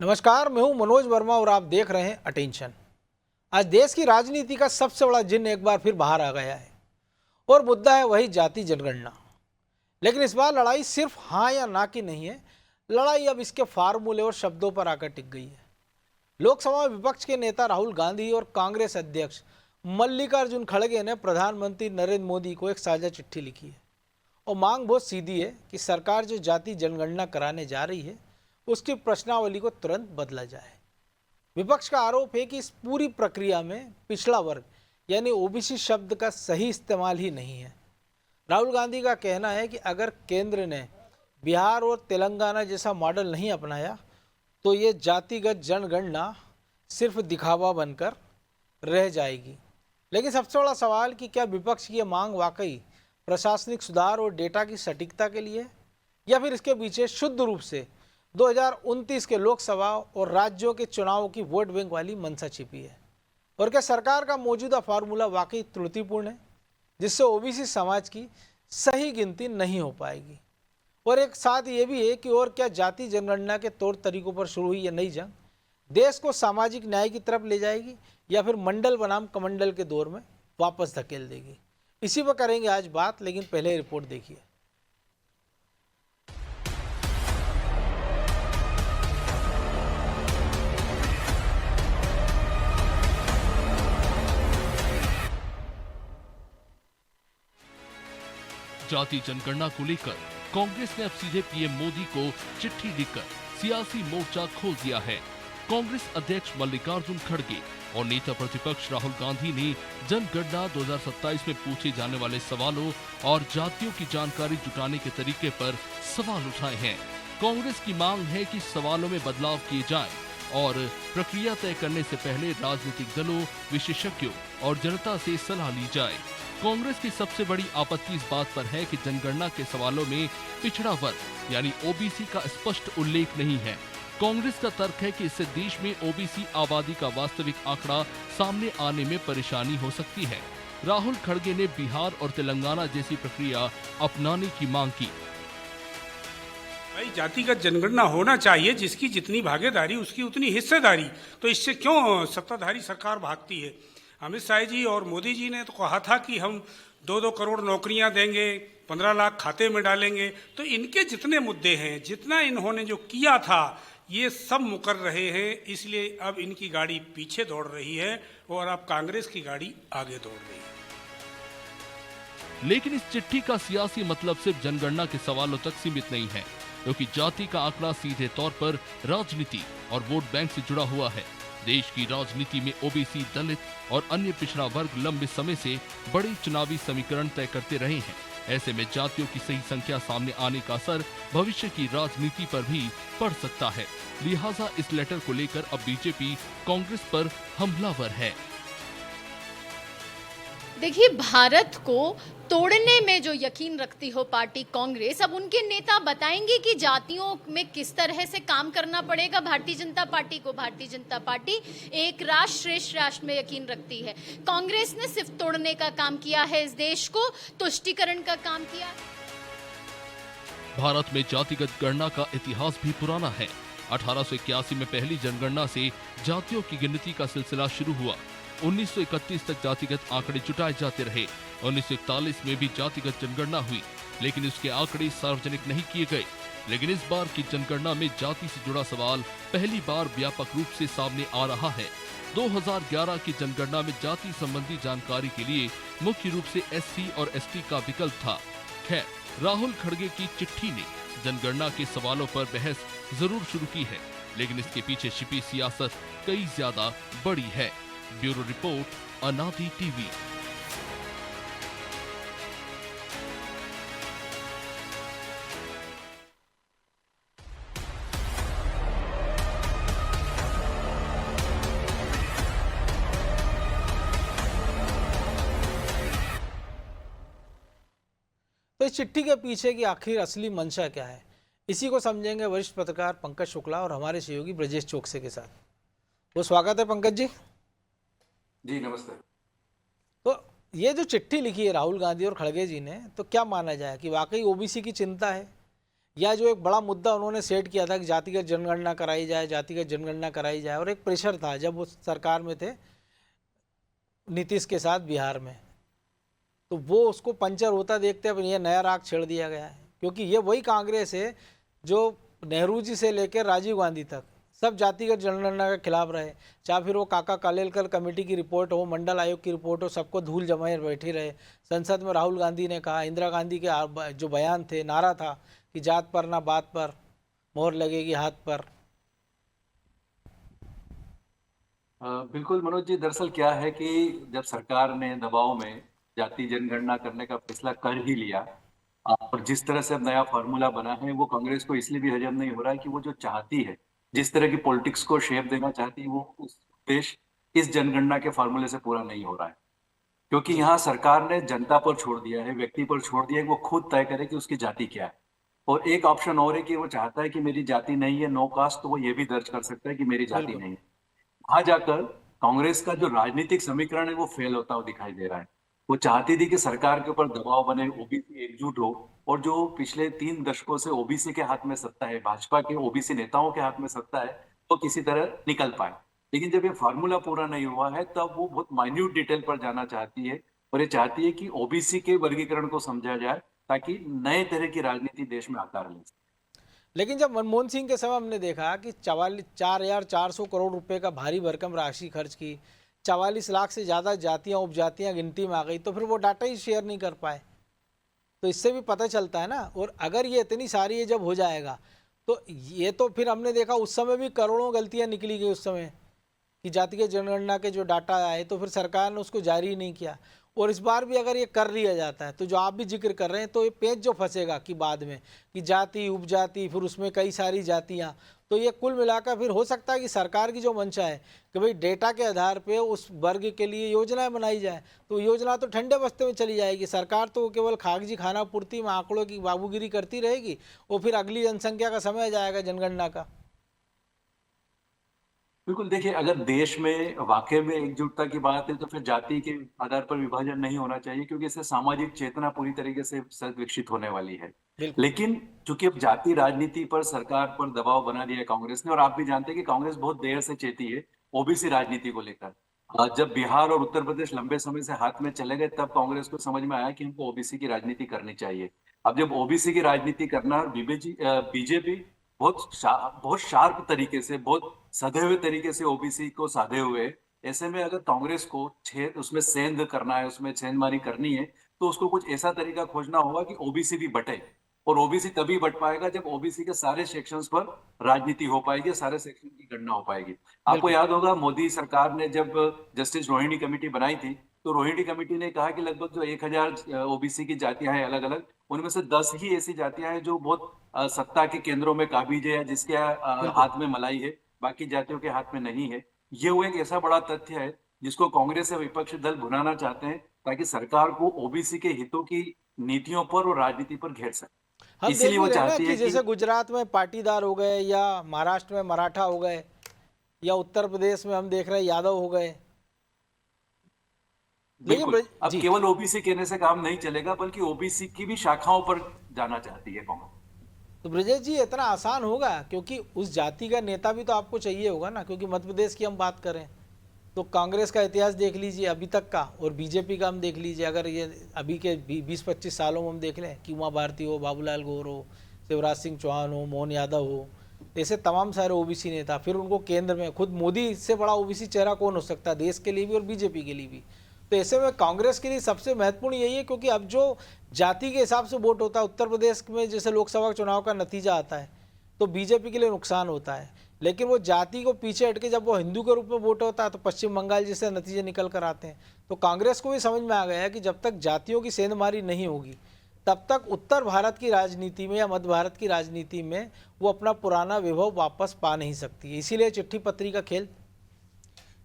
नमस्कार, मैं हूं मनोज वर्मा और आप देख रहे हैं अटेंशन। आज देश की राजनीति का सबसे बड़ा जिन्न एक बार फिर बाहर आ गया है और मुद्दा है वही जाति जनगणना। लेकिन इस बार लड़ाई सिर्फ हाँ या ना की नहीं है, लड़ाई अब इसके फार्मूले और शब्दों पर आकर टिक गई है। लोकसभा में विपक्ष के नेता राहुल गांधी और कांग्रेस अध्यक्ष मल्लिकार्जुन खड़गे ने प्रधानमंत्री नरेंद्र मोदी को एक साझा चिट्ठी लिखी है और मांग बहुत सीधी है कि सरकार जो जाति जनगणना कराने जा रही है उसकी प्रश्नावली को तुरंत बदला जाए। विपक्ष का आरोप है कि इस पूरी प्रक्रिया में पिछड़ा वर्ग यानी ओबीसी शब्द का सही इस्तेमाल ही नहीं है। राहुल गांधी का कहना है कि अगर केंद्र ने बिहार और तेलंगाना जैसा मॉडल नहीं अपनाया तो ये जातिगत जनगणना सिर्फ दिखावा बनकर रह जाएगी। लेकिन सबसे बड़ा सवाल कि क्या विपक्ष की ये मांग वाकई प्रशासनिक सुधार और डेटा की सटीकता के लिए है या फिर इसके पीछे शुद्ध रूप से 2029 के लोकसभा और राज्यों के चुनावों की वोट बैंक वाली मंशा छिपी है। और क्या सरकार का मौजूदा फार्मूला वाकई त्रुटिपूर्ण है जिससे ओबीसी समाज की सही गिनती नहीं हो पाएगी। और एक साथ ये भी है कि और क्या जाति जनगणना के तौर तरीकों पर शुरू हुई ये नई जंग देश को सामाजिक न्याय की तरफ ले जाएगी या फिर मंडल बनाम कमंडल के दौर में वापस धकेल देगी। इसी पर करेंगे आज बात, लेकिन पहले रिपोर्ट देखिए। जाति जनगणना को लेकर कांग्रेस ने अब सीधे पीएम मोदी को चिट्ठी लिखकर सियासी मोर्चा खोल दिया है। कांग्रेस अध्यक्ष मल्लिकार्जुन खड़गे और नेता प्रतिपक्ष राहुल गांधी ने जनगणना 2027 में पूछे जाने वाले सवालों और जातियों की जानकारी जुटाने के तरीके पर सवाल उठाए हैं। कांग्रेस की मांग है कि सवालों में बदलाव किए जाएं और प्रक्रिया तय करने से पहले राजनीतिक दलों, विशेषज्ञों और जनता से सलाह ली जाए। कांग्रेस की सबसे बड़ी आपत्ति इस बात पर है कि जनगणना के सवालों में पिछड़ा वर्ग यानी ओबीसी का स्पष्ट उल्लेख नहीं है। कांग्रेस का तर्क है कि इससे देश में ओबीसी आबादी का वास्तविक आंकड़ा सामने आने में परेशानी हो सकती है। राहुल खड़गे ने बिहार और तेलंगाना जैसी प्रक्रिया अपनाने की मांग की। भाई, जातिगत जनगणना होना चाहिए, जिसकी जितनी भागीदारी उसकी उतनी हिस्सेदारी। तो इससे क्यों सत्ताधारी सरकार भागती है? अमित शाह जी और मोदी जी ने तो कहा था कि हम 2-2 करोड़ नौकरियां देंगे, 15 लाख खाते में डालेंगे। तो इनके जितने मुद्दे हैं, जितना इन्होंने जो किया था, ये सब मुकर रहे हैं। इसलिए अब इनकी गाड़ी पीछे दौड़ रही है और अब कांग्रेस की गाड़ी आगे दौड़ रही है। लेकिन इस चिट्ठी का सियासी मतलब सिर्फ जनगणना के सवालों तक सीमित नहीं है, क्योंकि जाति का आंकड़ा सीधे तौर पर राजनीति और वोट बैंक से जुड़ा हुआ है। देश की राजनीति में ओबीसी, दलित और अन्य पिछड़ा वर्ग लंबे समय से बड़े चुनावी समीकरण तय करते रहे हैं। ऐसे में जातियों की सही संख्या सामने आने का असर भविष्य की राजनीति पर भी पड़ सकता है। लिहाजा इस लेटर को लेकर अब बीजेपी कांग्रेस पर हमलावर है। देखिए, भारत को तोड़ने में जो यकीन रखती हो पार्टी कांग्रेस, अब उनके नेता बताएंगे कि जातियों में किस तरह से काम करना पड़ेगा भारतीय जनता पार्टी को। भारतीय जनता पार्टी एक राष्ट्र श्रेष्ठ राष्ट्र में यकीन रखती है। कांग्रेस ने सिर्फ तोड़ने का काम किया है, इस देश को तुष्टीकरण का काम किया। भारत में जातिगत गणना का इतिहास भी पुराना है। 1881 में पहली जनगणना से जातियों की गिनती का सिलसिला शुरू हुआ। 1931 तक जातिगत आंकड़े जुटाए जाते रहे। 1941 में भी जातिगत जनगणना हुई, लेकिन उसके आंकड़े सार्वजनिक नहीं किए गए। लेकिन इस बार की जनगणना में जाति से जुड़ा सवाल पहली बार व्यापक रूप से सामने आ रहा है। 2011 की जनगणना में जाति संबंधी जानकारी के लिए मुख्य रूप से एससी और एसटी का विकल्प था। खैर, राहुल खड़गे की चिट्ठी ने जनगणना के सवालों पर बहस जरूर शुरू की है, लेकिन इसके पीछे छिपी सियासत कई ज्यादा बड़ी है। ब्यूरो रिपोर्ट, अनादि टीवी। तो इस चिट्ठी के पीछे की आखिर असली मंशा क्या है, इसी को समझेंगे वरिष्ठ पत्रकार पंकज शुक्ला और हमारे सहयोगी ब्रजेश चौकसे के साथ। वो स्वागत है पंकज जी। जी नमस्ते। तो ये जो चिट्ठी लिखी है राहुल गांधी और खड़गे जी ने, तो क्या माना जाए कि वाकई ओबीसी की चिंता है या जो एक बड़ा मुद्दा उन्होंने सेट किया था कि जातिगत जनगणना कराई जाए, जातिगत जनगणना कराई जाए, और एक प्रेशर था जब वो सरकार में थे नीतीश के साथ बिहार में, तो वो उसको पंचर होता देखते अब ये नया राग छेड़ दिया गया है। क्योंकि ये वही कांग्रेस है जो नेहरू जी से लेकर राजीव गांधी तक सब जातिगत जनगणना के खिलाफ रहे, चाहे फिर वो काका कालेलकर कमेटी की रिपोर्ट हो, मंडल आयोग की रिपोर्ट हो, सबको धूल जमाए बैठे रहे। संसद में राहुल गांधी ने कहा, इंदिरा गांधी के जो बयान थे, नारा था कि जात पर ना बात पर, मोहर लगेगी हाथ पर। बिल्कुल मनोज जी, दरअसल क्या है कि जब सरकार ने दबाव में जाति जनगणना करने का फैसला कर ही लिया, और जिस तरह से अब नया फार्मूला बना है वो कांग्रेस को इसलिए भी हजम नहीं हो रहा है कि वो जो चाहती है, जिस तरह की पॉलिटिक्स को शेप देना चाहती है, वो उस उद्देश्य इस जनगणना के फार्मूले से पूरा नहीं हो रहा है। क्योंकि यहाँ सरकार ने जनता पर छोड़ दिया है, व्यक्ति पर छोड़ दिया है कि वो खुद तय करे कि उसकी जाति क्या है। और एक ऑप्शन और है कि वो चाहता है कि मेरी जाति नहीं है, नो कास्ट, तो वो ये भी दर्ज कर सकता है कि मेरी जाति बिल्कुल। नहीं है। वहां जाकर कांग्रेस का जो राजनीतिक समीकरण है वो फेल होता हुआ दिखाई दे रहा है। वो चाहती थी कि सरकार के ऊपर दबाव बने, ओबीसी एकजुट हो, और जो पिछले 3 दशकों से ओबीसी के हाथ में सत्ता है, भाजपा के ओबीसी नेताओं के हाथ में सत्ता है, वो किसी तरह निकल पाए। लेकिन जब ये फार्मूला पूरा नहीं हुआ है तब वो बहुत माइन्यूट डिटेल पर जाना चाहती है, और ये चाहती है कि ओबीसी के वर्गीकरण को समझा जाए ताकि नए तरह की राजनीति देश में आकार ले। लेकिन जब मनमोहन सिंह के समय हमने देखा कि 4,400 करोड़ रुपए का भारी भरकम राशि खर्च की, 44 लाख से ज़्यादा जातियां उपजातियां गिनती में आ गई, तो फिर वो डाटा ही शेयर नहीं कर पाए। तो इससे भी पता चलता है ना। और अगर ये इतनी सारी ये जब हो जाएगा तो ये तो फिर हमने देखा उस समय भी करोड़ों गलतियां निकली गई उस समय कि जातिगत जनगणना के जो डाटा आए, तो फिर सरकार ने उसको जारी नहीं किया। और इस बार भी अगर ये कर लिया जाता है तो जो आप भी जिक्र कर रहे हैं, तो ये पेच जो फंसेगा कि बाद में कि जाति उपजाति, फिर उसमें कई सारी जातियां, तो ये कुल मिलाकर फिर हो सकता है कि सरकार की जो मंशा है कि भाई डेटा के आधार पे उस वर्ग के लिए योजनाएं बनाई जाए, तो योजना तो ठंडे बस्ते में चली जाएगी। सरकार तो केवल कागजी खाना पूर्ति में आंकड़ों की बाबूगिरी करती रहेगी, और फिर अगली जनसंख्या का समय आ जाएगा जनगणना का। बिल्कुल, देखिए, अगर देश में वाकई में एकजुटता की बात है तो फिर जाति के आधार पर विभाजन नहीं होना चाहिए, क्योंकि इससे सामाजिक चेतना पूरी तरीके से विकसित होने वाली है। बिल्कुल। लेकिन चूंकि अब जाति राजनीति पर सरकार पर दबाव बना दिया है कांग्रेस ने, और आप भी जानते हैं कि कांग्रेस बहुत देर से चेती है ओबीसी राजनीति को लेकर। जब बिहार और उत्तर प्रदेश लंबे समय से हाथ में चले गए तब कांग्रेस को समझ में आया कि हमको ओबीसी की राजनीति करनी चाहिए। अब जब ओबीसी की राजनीति करना, और बीजेपी बहुत शार्प तरीके से, बहुत सधे हुए तरीके से ओबीसी को साधे हुए, ऐसे में अगर कांग्रेस को उसमें सेंध करना है, उसमें सेंधमारी करनी है, तो उसको कुछ ऐसा तरीका खोजना होगा कि ओबीसी भी बटे। और ओबीसी तभी बट पाएगा जब ओबीसी के सारे सेक्शंस पर राजनीति हो पाएगी, सारे सेक्शन की गणना हो पाएगी। आपको याद होगा मोदी सरकार ने जब जस्टिस रोहिणी कमेटी बनाई थी, तो रोहिणी कमेटी ने कहा कि लगभग जो 1000 ओबीसी की जातियां हैं अलग अलग, उनमें से 10 ही ऐसी जातियां हैं जो बहुत सत्ता के केंद्रों में काबिज है या जिसके हाथ में मलाई है, बाकी जातियों के हाथ में नहीं है। ये वो एक ऐसा बड़ा तथ्य है जिसको कांग्रेस या विपक्षी दल भुनाना चाहते हैं, ताकि सरकार को ओबीसी के हितों की नीतियों पर और राजनीति पर घेर सके। हम देख इसीलिए भी वो रहे हैं ना चाहती कि है जैसे गुजरात में पाटीदार हो गए, या महाराष्ट्र में मराठा हो गए, या उत्तर प्रदेश में हम देख रहे हैं यादव हो गए। लेकिन बिल्कुल, अब जी, केवल ओबीसी कहने से काम नहीं चलेगा, बल्कि ओबीसी की भी शाखाओं पर जाना चाहती है कांग्रेस। तो ब्रजेश जी इतना आसान होगा? क्योंकि उस जाति का नेता भी तो आपको चाहिए होगा ना। क्योंकि मध्य प्रदेश की हम बात करें तो कांग्रेस का इतिहास देख लीजिए अभी तक का, और बीजेपी का हम देख लीजिए, अगर ये अभी के 20-25 सालों में हम देख लें कि उमा भारती हो, बाबूलाल गौर हो, शिवराज सिंह चौहान हो, मोहन यादव हो, ऐसे तमाम सारे ओबीसी नेता, फिर उनको केंद्र में खुद मोदी से बड़ा ओबीसी चेहरा कौन हो सकता है देश के लिए भी और बीजेपी के लिए भी। तो ऐसे में कांग्रेस के लिए सबसे महत्वपूर्ण यही है, क्योंकि अब जो जाति के हिसाब से वोट होता है उत्तर प्रदेश में, जैसे लोकसभा चुनाव का नतीजा आता है तो बीजेपी के लिए नुकसान होता है। लेकिन वो जाति को पीछे हटके जब वो हिंदू के रूप में वोट होता है तो पश्चिम बंगाल जैसे नतीजे निकल कर आते हैं। तो कांग्रेस को भी समझ में आ गया है कि जब तक जातियों की सेंधमारी नहीं होगी तब तक उत्तर भारत की राजनीति में या मध्य भारत की राजनीति में वो अपना पुराना वैभव वापस पा नहीं सकती। इसीलिए चिट्ठी पत्री का खेल।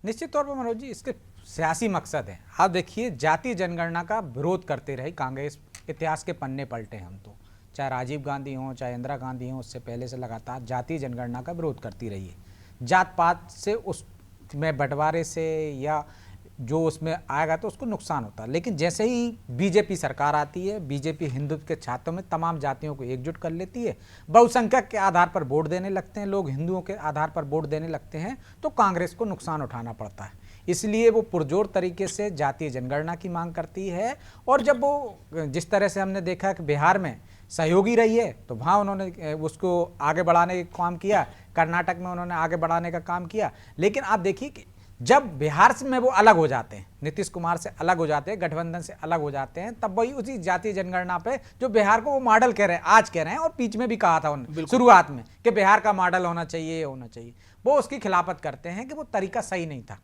निश्चित तौर पर मनोज जी इसके सियासी मकसद है। आप देखिए, जाति जनगणना का विरोध करते रही कांग्रेस, इतिहास के पन्ने पलटे हम तो, चाहे राजीव गांधी हों चाहे इंदिरा गांधी हों, उससे पहले से लगातार जाति जनगणना का विरोध करती रही है। जात पात से उसमें बंटवारे से या जो उसमें आएगा तो उसको नुकसान होता है। लेकिन जैसे ही बीजेपी सरकार आती है, बीजेपी हिंदुत्व के छात्रों में तमाम जातियों को एकजुट कर लेती है, बहुसंख्यक के आधार पर वोट देने लगते हैं, लोग हिंदुओं के आधार पर वोट देने लगते हैं, तो कांग्रेस को नुकसान उठाना पड़ता है। इसलिए वो पुरजोर तरीके से जातीय जनगणना की मांग करती है। और जब वो जिस तरह से हमने देखा कि बिहार में सहयोगी रही है तो वहाँ उन्होंने उसको आगे बढ़ाने का काम किया, कर्नाटक में उन्होंने आगे बढ़ाने का काम किया। लेकिन आप देखिए कि जब बिहार से में वो अलग हो जाते हैं, नीतीश कुमार से अलग हो जाते हैं, गठबंधन से अलग हो जाते हैं, तब वही उसी जातीय जनगणना पे जो बिहार को वो मॉडल कह रहे हैं, आज कह रहे हैं और बीच में भी कहा था उन्होंने शुरुआत में कि बिहार का मॉडल होना चाहिए, ये होना चाहिए, वो उसकी खिलाफत करते हैं कि वो तरीका सही नहीं था।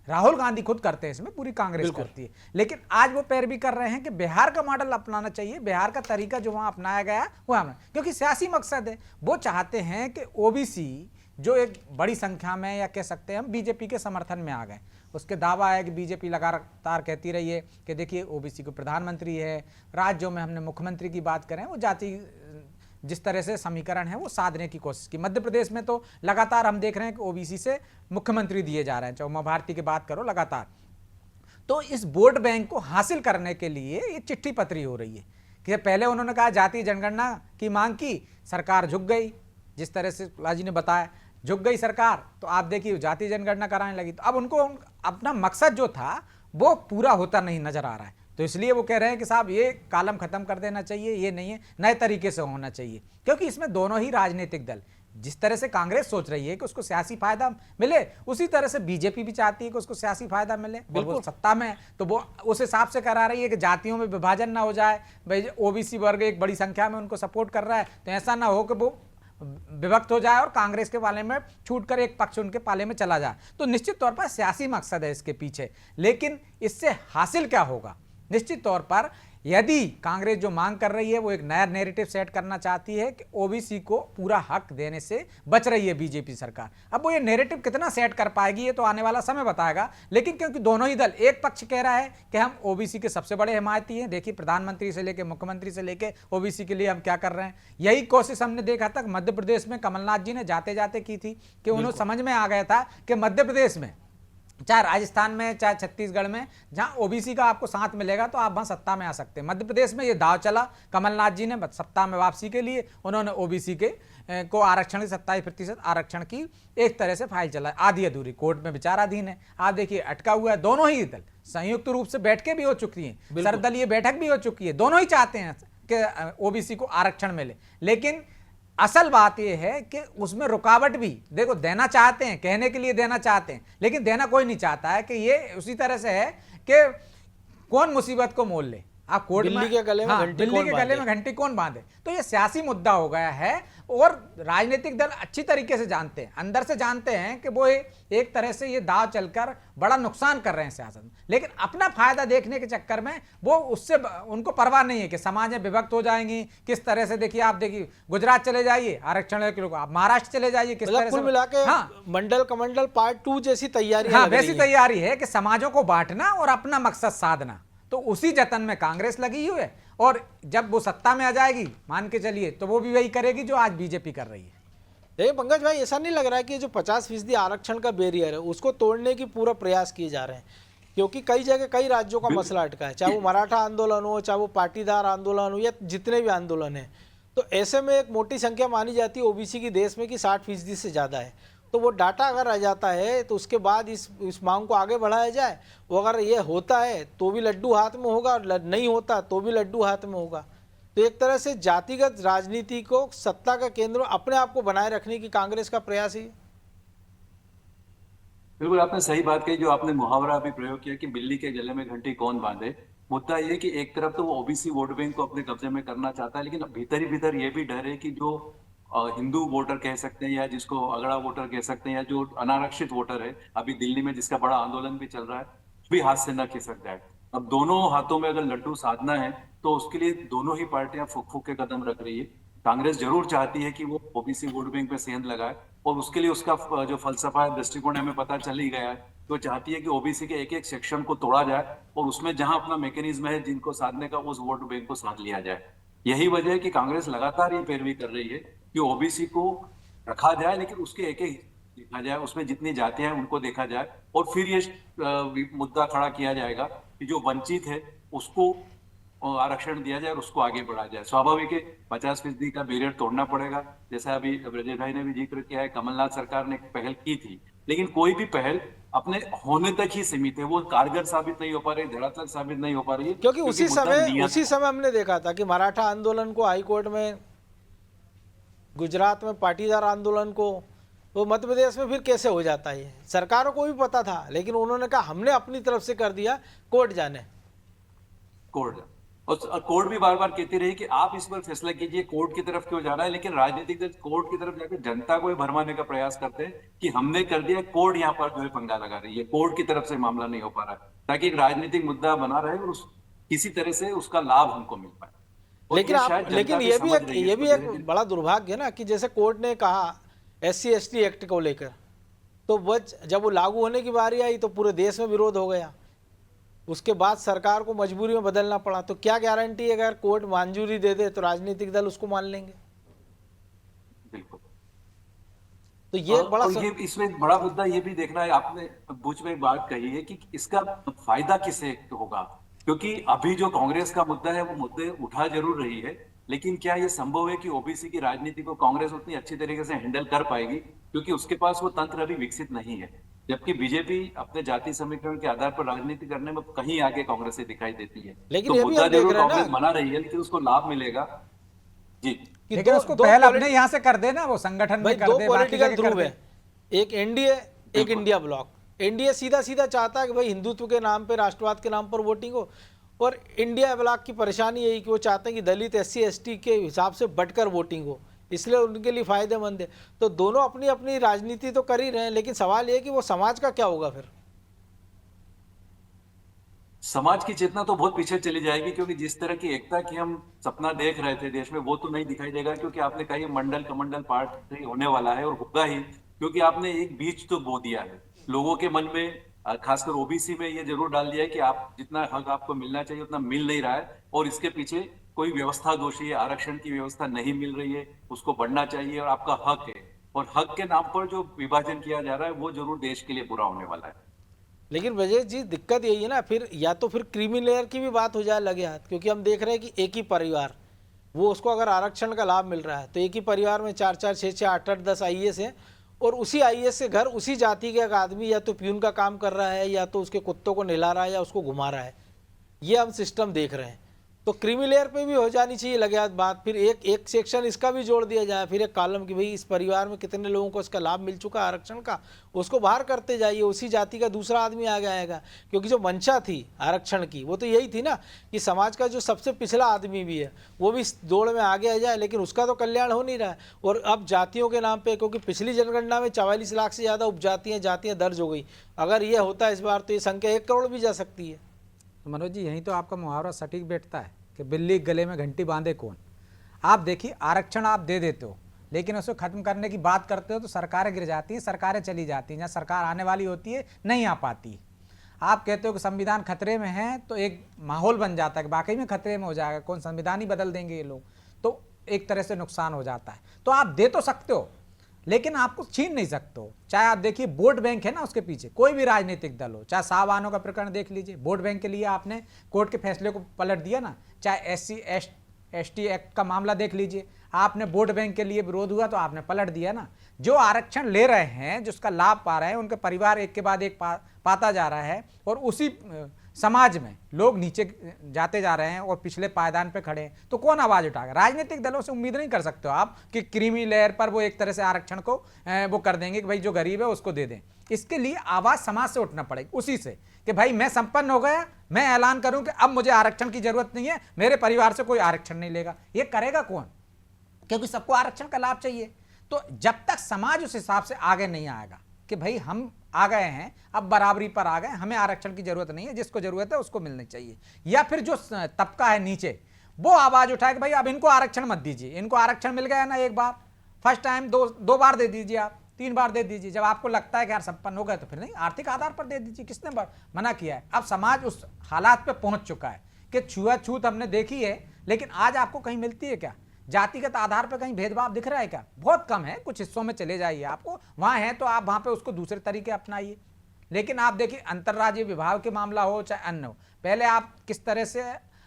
राहुल गांधी खुद करते हैं, इसमें पूरी कांग्रेस करती है। लेकिन आज वो पैरवी कर रहे हैं कि बिहार का मॉडल अपनाना चाहिए, बिहार का तरीका जो वहां अपनाया गया वो अपना, क्योंकि सियासी मकसद है। वो चाहते हैं कि ओबीसी जो एक बड़ी संख्या में, या कह सकते हैं हम बीजेपी के समर्थन में आ गए, उसके दावा है कि बीजेपी लगातार कहती रही है कि देखिए ओबीसी को प्रधानमंत्री है, राज्यों में हमने मुख्यमंत्री की बात करें, वो जाति जिस तरह से समीकरण है वो साधने की कोशिश की। मध्य प्रदेश में तो लगातार हम देख रहे हैं कि ओबीसी से मुख्यमंत्री दिए जा रहे हैं, चाहे उमा भारती की बात करो लगातार। तो इस वोट बैंक को हासिल करने के लिए ये चिट्ठी पत्री हो रही है कि पहले उन्होंने कहा जातीय जनगणना की मांग की, सरकार झुक गई, जिस तरह से लाजी ने बताया, झुक गई सरकार, तो आप देखिए जातीय जनगणना कराने लगी। तो अब उनको अपना मकसद जो था वो पूरा होता नहीं नजर आ रहा है, तो इसलिए वो कह रहे हैं कि साहब ये कॉलम खत्म कर देना चाहिए, ये नहीं है, नए तरीके से होना चाहिए। क्योंकि इसमें दोनों ही राजनीतिक दल, जिस तरह से कांग्रेस सोच रही है कि उसको सियासी फायदा मिले, उसी तरह से बीजेपी भी चाहती है कि उसको सियासी फायदा मिले। बिल्कुल सत्ता में तो वो उस हिसाब से करा रही है कि जातियों में विभाजन ना हो जाए, भाई ओबीसी वर्ग एक बड़ी संख्या में उनको सपोर्ट कर रहा है, तो ऐसा ना हो कि वो विभक्त हो जाए और कांग्रेस के पाले में छूटकर एक पक्ष उनके पाले में चला जाए। तो निश्चित तौर पर सियासी मकसद है इसके पीछे। लेकिन इससे हासिल क्या होगा? निश्चित तौर पर यदि कांग्रेस जो मांग कर रही है वो एक नया नैरेटिव सेट करना चाहती है कि ओबीसी को पूरा हक देने से बच रही है बीजेपी सरकार। अब वो ये नैरेटिव कितना सेट कर पाएगी ये तो आने वाला समय बताएगा। लेकिन क्योंकि दोनों ही दल, एक पक्ष कह रहा है कि हम ओबीसी के सबसे बड़े हिमायती हैं, देखिए प्रधानमंत्री से लेकर मुख्यमंत्री से लेकर ओबीसी के लिए हम क्या कर रहे हैं। यही कोशिश हमने देखा था मध्य प्रदेश में कमलनाथ जी ने जाते जाते की थी कि उन्हें समझ में आ गया था कि मध्य प्रदेश में, चाहे राजस्थान में, चाहे छत्तीसगढ़ में, जहां ओबीसी का आपको साथ मिलेगा तो आप वहां सत्ता में आ सकते हैं। मध्य प्रदेश में ये दाव चला कमलनाथ जी ने सत्ता में वापसी के लिए, उन्होंने ओबीसी के को आरक्षण की 27% आरक्षण की एक तरह से फाइल चला, आधी अधूरी, कोर्ट में विचाराधीन है। आप देखिए अटका हुआ है। दोनों ही दल संयुक्त रूप से बैठकें भी हो चुकी हैं, सर्वदलीय बैठक भी हो चुकी है, दोनों ही चाहते हैं कि ओबीसी को आरक्षण मिले। लेकिन असल बात यह है कि उसमें रुकावट भी देखो देना चाहते हैं, कहने के लिए देना चाहते हैं, लेकिन देना कोई नहीं चाहता है कि ये उसी तरह से है कि कौन मुसीबत को मोल ले। आप कोर्ट में बिल्ली के गले में घंटी कौन बांधे। तो ये सियासी मुद्दा हो गया है और राजनीतिक दल अच्छी तरीके से जानते हैं, अंदर से जानते हैं कि वो एक तरह से ये दाव चलकर बड़ा नुकसान कर रहे हैं सियासत में। लेकिन अपना फायदा देखने के चक्कर में वो उससे उनको परवाह नहीं है कि समाजें विभक्त हो जाएंगी किस तरह से। देखिए आप देखिए गुजरात चले जाइए आरक्षण के लोग, आप महाराष्ट्र चले जाइए किस तरह से मिला के मंडल कमंडल पार्ट 2 जैसी तैयारी, हाँ वैसी तैयारी है कि समाजों को बांटना और अपना मकसद साधना। तो उसी जतन में कांग्रेस लगी हुई है और जब वो सत्ता में आ जाएगी मान के चलिए तो वो भी वही करेगी जो आज बीजेपी कर रही है। देखिए पंकज भाई, ऐसा नहीं लग रहा है कि जो 50% आरक्षण का बैरियर है उसको तोड़ने की पूरा प्रयास किए जा रहे हैं? क्योंकि कई जगह कई राज्यों का मसला अटका है, चाहे वो मराठा आंदोलन हो, चाहे वो पाटीदार आंदोलन हो, या जितने भी आंदोलन है। तो ऐसे में एक मोटी संख्या मानी जाती है ओबीसी की देश में कि 60% से ज़्यादा है। तो वो डाटा अगर आ जाता है तो उसके बाद इस मांग को आगे बढ़ाया जाए। वो अगर ये होता है तो भी लड्डू हाथ में होगा, नहीं होता तो भी लड्डू हाथ में होगा। तो एक तरह से जातिगत राजनीति को सत्ता का केंद्र अपने आप को बनाए रखने की कांग्रेस का प्रयास ही। बिल्कुल आपने सही बात कही। जो आपने मुहावरा भी प्रयोग किया कि बिल्ली के गले में घंटी कौन बांधे। मुद्दा ये कि एक तरफ तो वो ओबीसी वोट बैंक को अपने कब्जे में करना चाहता है, लेकिन भीतर ही भीतर ये भी डर है कि जो हिंदू वोटर कह सकते हैं या जिसको अगड़ा वोटर कह सकते हैं या जो अनारक्षित वोटर है, अभी दिल्ली में जिसका बड़ा आंदोलन भी चल रहा है, भी हाथ से न खिसक जाए। अब दोनों हाथों में अगर लड्डू साधना है तो उसके लिए दोनों ही पार्टियां फूक फूक के कदम रख रही है। कांग्रेस जरूर चाहती है कि वो ओबीसी वोट बैंक पे सेंध लगाए और उसके लिए उसका जो फलसफा है, दृष्टिकोण हमें पता चल ही गया है। तो चाहती है कि ओबीसी के एक एक सेक्शन को तोड़ा जाए और उसमें जहां अपना मैकेनिज्म है जिनको साधने का, उस वोट बैंक को साध लिया जाए। यही वजह है कि कांग्रेस लगातार ये पैरवी कर रही है कि ओबीसी को रखा जाए, लेकिन उसके एक एक देखा जाए, उसमें जितनी जातियां हैं उनको देखा जाए, और फिर ये मुद्दा खड़ा किया जाएगा कि जो वंचित है उसको आरक्षण दिया जाए और उसको आगे बढ़ाया जाए। स्वाभाविक है 50% का बैरियर तोड़ना पड़ेगा, जैसा अभी ब्रजेश भाई ने भी जिक्र किया है। कमलनाथ सरकार ने एक पहल की थी, लेकिन कोई भी पहल अपने होने तक ही सीमित है, वो कारगर साबित नहीं हो पा रही, धरातल साबित नहीं हो पा रही है, क्योंकि उसी मुद्दा नियत उसी समय हमने देखा था कि मराठा आंदोलन को हाई कोर्ट में, गुजरात में पाटीदार आंदोलन को, तो मध्य प्रदेश में फिर कैसे हो जाता है। सरकारों को भी पता था, लेकिन उन्होंने कहा हमने अपनी तरफ से कर दिया, कोर्ट जाने। कोर्ट, और कोर्ट भी बार बार कहती रही कि आप इस पर फैसला कीजिए, कोर्ट की तरफ क्यों जाना है। लेकिन राजनीतिक दल कोर्ट की तरफ जाकर जनता को भरमाने का प्रयास करते हैं कि हमने कर दिया, कोर्ट यहाँ पर जो है पंगा लगा रही है, कोर्ट की तरफ से मामला नहीं हो पा रहा है, ताकि एक राजनीतिक मुद्दा बना रहे और किसी तरह से उसका लाभ हमको मिल पाए। लेकिन ये भी एक बड़ा दुर्भाग्य है ना कि जैसे कोर्ट ने कहा SC/ST एक्ट को लेकर, तो वो जब वो लागू होने की बारी आई तो पूरे देश में विरोध हो गया, उसके बाद सरकार को मजबूरी में बदलना पड़ा। तो क्या गारंटी है अगर कोर्ट मंजूरी दे दे तो राजनीतिक दल उसको मान लेंगे? बिल्कुल। तो ये बड़ा ये इसमें बड़ा मुद्दा ये भी देखना है, आपने बीच में एक बात कही है कि इसका फायदा किसे होगा, क्योंकि अभी जो कांग्रेस का मुद्दा है वो मुद्दे उठा जरूर रही है, लेकिन क्या ये संभव है कि ओबीसी की राजनीति को कांग्रेस उतनी अच्छी तरीके से हैंडल कर पाएगी, क्योंकि उसके पास वो तंत्र अभी विकसित नहीं है, जबकि बीजेपी अपने जाति समीकरण के आधार पर राजनीति करने में कहीं आगे कांग्रेस से दिखाई देती है। लेकिन तो ये भी मुद्दा हम देख जरूर रहे हैं कांग्रेस ना मना रही है, लेकिन उसको लाभ मिलेगा जी। कि लेकिन उसको पहल अपने यहाँ से कर देना, वो संगठन में कर दो दे, बाकी पॉलिटिकल जगह कर ध्रुव दे। है, एक एनडीए, एक इंडिया ब्लॉक। एनडीए सीधा सीधा चाहता है कि भाई हिंदुत्व के नाम पे, राष्ट्रवाद के नाम पर वोटिंग हो, और इंडिया ब्लॉक की परेशानी यही कि वो चाहते हैं कि दलित SC/ST के हिसाब से बढ़कर वोटिंग हो, इसलिए उनके लिए फायदेमंद है। तो दोनों अपनी अपनी राजनीति तो कर ही रहे हैं, लेकिन सवाल ये कि वो समाज का क्या होगा फिर? समाज की चेतना तो बहुत पीछे चली जाएगी, क्योंकि जिस तरह की एकता की हम सपना देख रहे थे देश में, वो तो नहीं दिखाई देगा, क्योंकि आपने कहा मंडल कमंडल पार्ट होने वाला है, और होगा ही, क्योंकि आपने एक बीज तो बो दिया है लोगों के मन में, खासकर ओबीसी में ये जरूर डाल दिया है कि आप जितना हक आपको मिलना चाहिए उतना मिल नहीं रहा है, और इसके पीछे कोई व्यवस्था दोषी है, आरक्षण की व्यवस्था नहीं मिल रही है, उसको बढ़ना चाहिए और आपका हक है, और हक के नाम पर जो विभाजन किया जा रहा है वो जरूर देश के लिए बुरा होने वाला है। लेकिन ब्रजेश जी दिक्कत यही है ना, फिर या तो फिर क्रीमी लेयर की भी बात हो जाए लगे हाथ, क्योंकि हम देख रहे हैं कि एक ही परिवार, वो उसको अगर आरक्षण का लाभ मिल रहा है तो एक ही परिवार में 4-4, 6-6, 8-8, 10 IAS हैं, और उसी IAS के घर उसी जाति के एक आदमी या तो प्यून का काम कर रहा है, या तो उसके कुत्तों को नहला रहा है, या उसको घुमा रहा है। ये हम सिस्टम देख रहे हैं। तो क्रीमी लेयर पे भी हो जानी चाहिए लगे हाथ बात, फिर एक सेक्शन इसका भी जोड़ दिया जाए, फिर एक कॉलम कि भाई इस परिवार में कितने लोगों को इसका लाभ मिल चुका आरक्षण का, उसको बाहर करते जाइए, उसी जाति का दूसरा आदमी आगे आएगा। क्योंकि जो मंशा थी आरक्षण की वो तो यही थी ना कि समाज का जो सबसे पिछड़ा आदमी भी है वो भी इस दौड़ में आगे आ जाए, लेकिन उसका तो कल्याण हो नहीं रहा है। और अब जातियों के नाम पर, क्योंकि पिछली जनगणना में 44 लाख से ज़्यादा उपजातियाँ जातियाँ दर्ज हो गई, अगर ये होता है इस बार तो ये संख्या 1 करोड़ भी जा सकती है। तो मनोज जी यहीं तो आपका मुहावरा सटीक बैठता है कि बिल्ली गले में घंटी बांधे कौन। आप देखिए आरक्षण आप दे देते हो, लेकिन उसको खत्म करने की बात करते हो तो सरकारें गिर जाती हैं, सरकारें चली जाती हैं, जहाँ सरकार आने वाली होती है नहीं आ पाती। आप कहते हो कि संविधान खतरे में है तो एक माहौल बन जाता है कि वाकई में खतरे में हो जाएगा, कौन संविधान ही बदल देंगे ये लोग, तो एक तरह से नुकसान हो जाता है। तो आप दे तो सकते हो लेकिन आपको छीन नहीं सकते हो। चाहे आप देखिए वोट बैंक है ना, उसके पीछे कोई भी राजनीतिक दल हो, चाहे साहबानों का प्रकरण देख लीजिए, वोट बैंक के लिए आपने कोर्ट के फैसले को पलट दिया ना, चाहे SC/ST एक्ट का मामला देख लीजिए, आपने वोट बैंक के लिए विरोध हुआ तो आपने पलट दिया ना। जो आरक्षण ले रहे हैं, जिसका लाभ पा रहे हैं, उनके परिवार एक के बाद एक पाता जा रहा है, और उसी समाज में लोग नीचे जाते जा रहे हैं और पिछले पायदान पे खड़े हैं, तो कौन आवाज उठाएगा? राजनीतिक दलों से उम्मीद नहीं कर सकते हो आप कि क्रीमी लेयर पर वो एक तरह से आरक्षण को वो कर देंगे कि भाई जो गरीब है उसको दे दें। इसके लिए आवाज समाज से उठना पड़ेगी, उसी से कि भाई मैं संपन्न हो गया, मैं ऐलान करूं कि अब मुझे आरक्षण की जरूरत नहीं है, मेरे परिवार से कोई आरक्षण नहीं लेगा। ये करेगा कौन? क्योंकि सबको आरक्षण का लाभ चाहिए। तो जब तक समाज उस हिसाब से आगे नहीं आएगा कि भाई हम आ गए हैं, अब बराबरी पर आ गए, हमें आरक्षण की जरूरत नहीं है, जिसको जरूरत है उसको मिलनी चाहिए, या फिर जो तबका है नीचे वो आवाज उठाए कि भाई अब इनको आरक्षण मत दीजिए, इनको आरक्षण मिल गया ना एक बार, फर्स्ट टाइम, दो बार दे दीजिए, आप 3 बार दे दीजिए। जब आपको लगता है कि यार संपन्न हो गए तो फिर नहीं, आर्थिक आधार पर दे दीजिए। किसने मना किया है? अब समाज उस हालात पे पहुंच चुका है कि छुआछूत हमने देखी है, लेकिन आज आपको कहीं मिलती है क्या? जातिगत आधार पर कहीं भेदभाव दिख रहा है क्या? बहुत कम है, कुछ हिस्सों में चले जाइए, आपको वहां है तो आप वहां पे उसको दूसरे तरीके अपनाइए। लेकिन आप देखिए अंतर्राज्यीय विवाह के मामला हो चाहे अन्य हो, पहले आप किस तरह से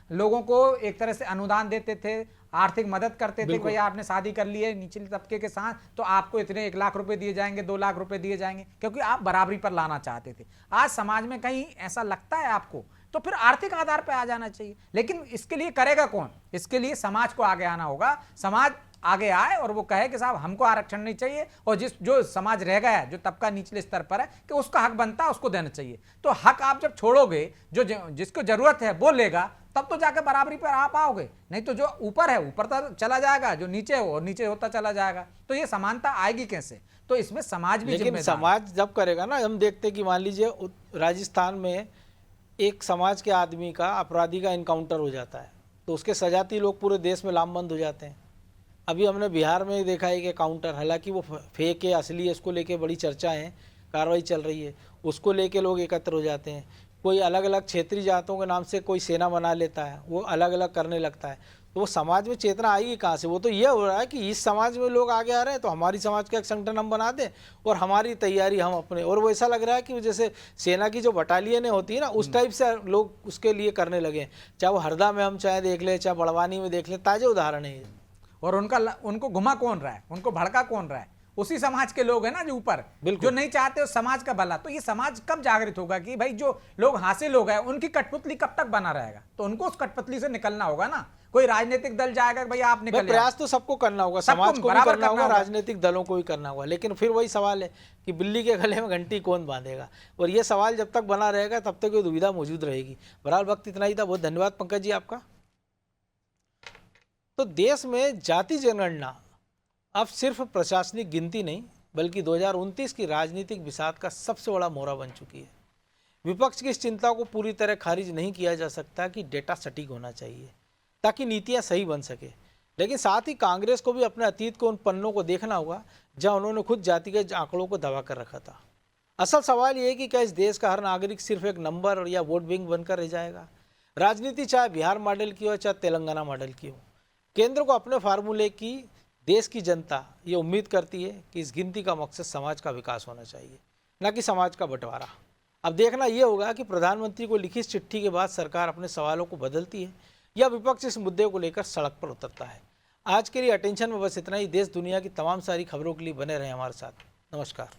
लोगों को एक तरह से अनुदान देते थे, आर्थिक मदद करते थे, भैया आपने शादी कर ली है निचले तबके के साथ तो आपको इतने 1 लाख रुपए दिए जाएंगे, 2 लाख रुपए दिए जाएंगे, क्योंकि आप बराबरी पर लाना चाहते थे। आज समाज में कहीं ऐसा लगता है आपको, तो फिर आर्थिक आधार पर आ जाना चाहिए। लेकिन इसके लिए करेगा कौन? इसके लिए समाज को आगे आना होगा। समाज आगे आए और वो कहे कि साहब हमको आरक्षण नहीं चाहिए, और जो समाज रह गया है, जो तबका निचले स्तर पर है, कि उसका हक बनता है उसको देना चाहिए। तो हक आप जब छोड़ोगे, जिसको जरूरत है वो लेगा, तब तो जाकर बराबरी पर आप आओगे। नहीं तो जो ऊपर है ऊपर तो चला जाएगा, जो नीचे है वो नीचे होता चला जाएगा। तो ये समानता आएगी कैसे? तो इसमें समाज भी लेकिन समाज जब करेगा ना, हम देखते हैं कि मान लीजिए राजस्थान में एक समाज के आदमी का, अपराधी का इनकाउंटर हो जाता है तो उसके सजाती लोग पूरे देश में लामबंद हो जाते हैं। अभी हमने बिहार में देखा है कि काउंटर, हालांकि वो फेक है असली है, उसको लेके बड़ी चर्चा है, कार्रवाई चल रही है, उसको लेके लोग एकत्र हो जाते हैं। कोई अलग अलग क्षेत्रीय जातों के नाम से कोई सेना बना लेता है, वो अलग अलग करने लगता है। तो वो समाज में चेतना आएगी कहाँ से? वो तो ये हो रहा है कि इस समाज में लोग आगे आ रहे हैं तो हमारी समाज का एक संगठन हम बना दें और हमारी तैयारी हम अपने, और वो ऐसा लग रहा है कि जैसे सेना की जो बटालियनें होती है ना, उस टाइप से लोग उसके लिए करने लगे। चाहे वो हरदा में हम चाहे देख ले, चाहे बड़वानी में देख ले, ताजे उदाहरण है। और उनको घुमा कौन रहा है, उनको भड़का कौन रहा है? उसी समाज के लोग हैं ना जो ऊपर, जो नहीं चाहते उस समाज का भला। तो ये समाज कब जागृत होगा कि भाई जो लोग हासिल हो गए उनकी कठपुतली कब तक बना रहेगा? तो उनको उस कठपुतली से निकलना होगा ना। कोई राजनीतिक दल जाएगा भाई आप निकल, प्रयास तो सबको करना होगा, समाज को भी करना होगा, राजनीतिक दलों को भी करना होगा। लेकिन फिर वही सवाल है कि बिल्ली के गले में घंटी कौन बांधेगा, और ये सवाल जब तक बना रहेगा तब तक ये दुविधा मौजूद रहेगी। बहरहाल वक्त इतना ही था, बहुत धन्यवाद पंकज जी आपका। तो देश में जाति जनगणना अब सिर्फ प्रशासनिक गिनती नहीं बल्कि 2029 की राजनीतिक विषाद का सबसे बड़ा मोहरा बन चुकी है। विपक्ष की इस चिंता को पूरी तरह खारिज नहीं किया जा सकता कि डेटा सटीक होना चाहिए ताकि नीतियां सही बन सके, लेकिन साथ ही कांग्रेस को भी अपने अतीत के उन पन्नों को देखना होगा जहां उन्होंने खुद जातिगत आंकड़ों को दबा कर रखा था। असल सवाल ये है कि क्या इस देश का हर नागरिक सिर्फ एक नंबर या वोट बैंक बनकर रह जाएगा? राजनीति चाहे बिहार मॉडल की हो चाहे तेलंगाना मॉडल की हो, केंद्र को अपने फार्मूले की देश की जनता ये उम्मीद करती है कि इस गिनती का मकसद समाज का विकास होना चाहिए, न कि समाज का बंटवारा। अब देखना ये होगा कि प्रधानमंत्री को लिखी चिट्ठी के बाद सरकार अपने सवालों को बदलती है या विपक्ष इस मुद्दे को लेकर सड़क पर उतरता है। आज के लिए अटेंशन में बस इतना ही। देश दुनिया की तमाम सारी खबरों के लिए बने रहें हमारे साथ। नमस्कार।